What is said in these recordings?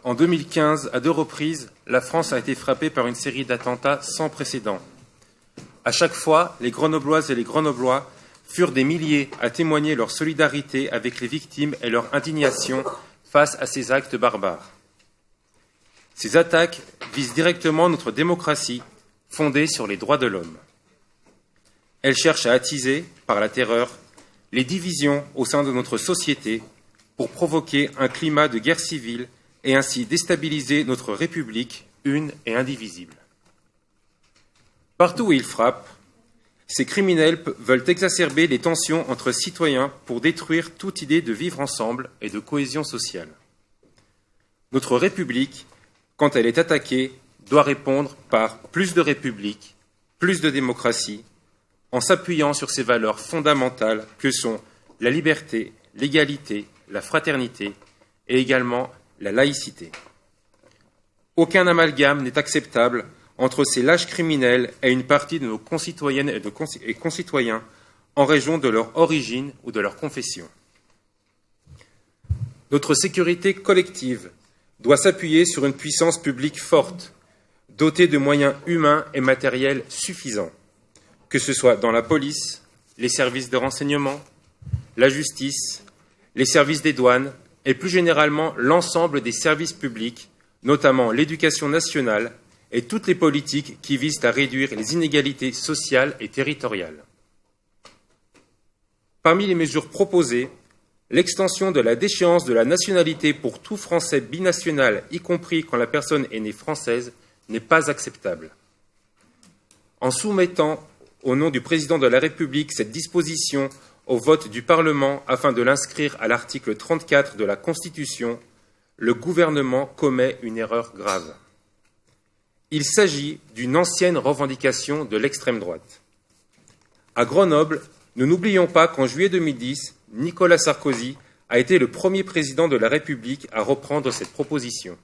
En 2015, à 2 reprises, la France a été frappée par une série d'attentats sans précédent. À chaque fois, les Grenobloises et les Grenoblois furent des milliers à témoigner leur solidarité avec les victimes et leur indignation face à ces actes barbares. Ces attaques visent directement notre démocratie, fondée sur les droits de l'homme. Elles cherchent à attiser, par la terreur, les divisions au sein de notre société pour provoquer un climat de guerre civile et ainsi déstabiliser notre République une et indivisible. Partout où ils frappent, ces criminels veulent exacerber les tensions entre citoyens pour détruire toute idée de vivre ensemble et de cohésion sociale. Notre République, quand elle est attaquée, doit répondre par plus de République, plus de démocratie, en s'appuyant sur ces valeurs fondamentales que sont la liberté, l'égalité, la fraternité et également la laïcité. Aucun amalgame n'est acceptable entre ces lâches criminels et une partie de nos concitoyennes et concitoyens en raison de leur origine ou de leur confession. Notre sécurité collective doit s'appuyer sur une puissance publique forte, dotée de moyens humains et matériels suffisants, que ce soit dans la police, les services de renseignement, la justice, les services des douanes et plus généralement l'ensemble des services publics, notamment l'éducation nationale et toutes les politiques qui visent à réduire les inégalités sociales et territoriales. Parmi les mesures proposées, l'extension de la déchéance de la nationalité pour tout Français binational, y compris quand la personne est née française, n'est pas acceptable. En soumettant au nom du Président de la République cette disposition au vote du Parlement afin de l'inscrire à l'article 34 de la Constitution, le gouvernement commet une erreur grave. Il s'agit d'une ancienne revendication de l'extrême droite. À Grenoble, nous n'oublions pas qu'en juillet 2010, Nicolas Sarkozy a été le premier président de la République à reprendre cette proposition.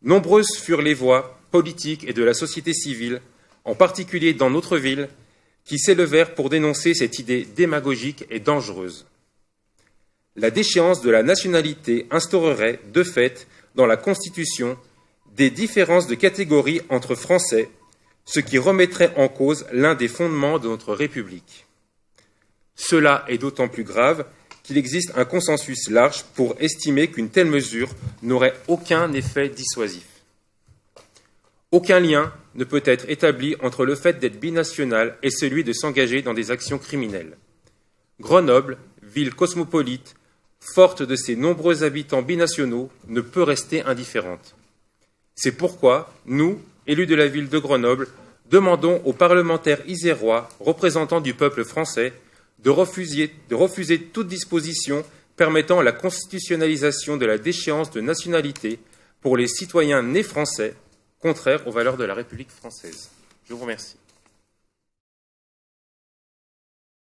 Nombreuses furent les voix politiques et de la société civile, en particulier dans notre ville, qui s'élevèrent pour dénoncer cette idée démagogique et dangereuse. La déchéance de la nationalité instaurerait, de fait, dans la Constitution, des différences de catégorie entre Français, ce qui remettrait en cause l'un des fondements de notre République. Cela est d'autant plus grave qu'il existe un consensus large pour estimer qu'une telle mesure n'aurait aucun effet dissuasif. Aucun lien ne peut être établi entre le fait d'être binational et celui de s'engager dans des actions criminelles. Grenoble, ville cosmopolite, forte de ses nombreux habitants binationaux, ne peut rester indifférente. C'est pourquoi nous, élus de la ville de Grenoble, demandons aux parlementaires isérois, représentants du peuple français, de refuser toute disposition permettant la constitutionnalisation de la déchéance de nationalité pour les citoyens nés français, contraire aux valeurs de la République française. Je vous remercie.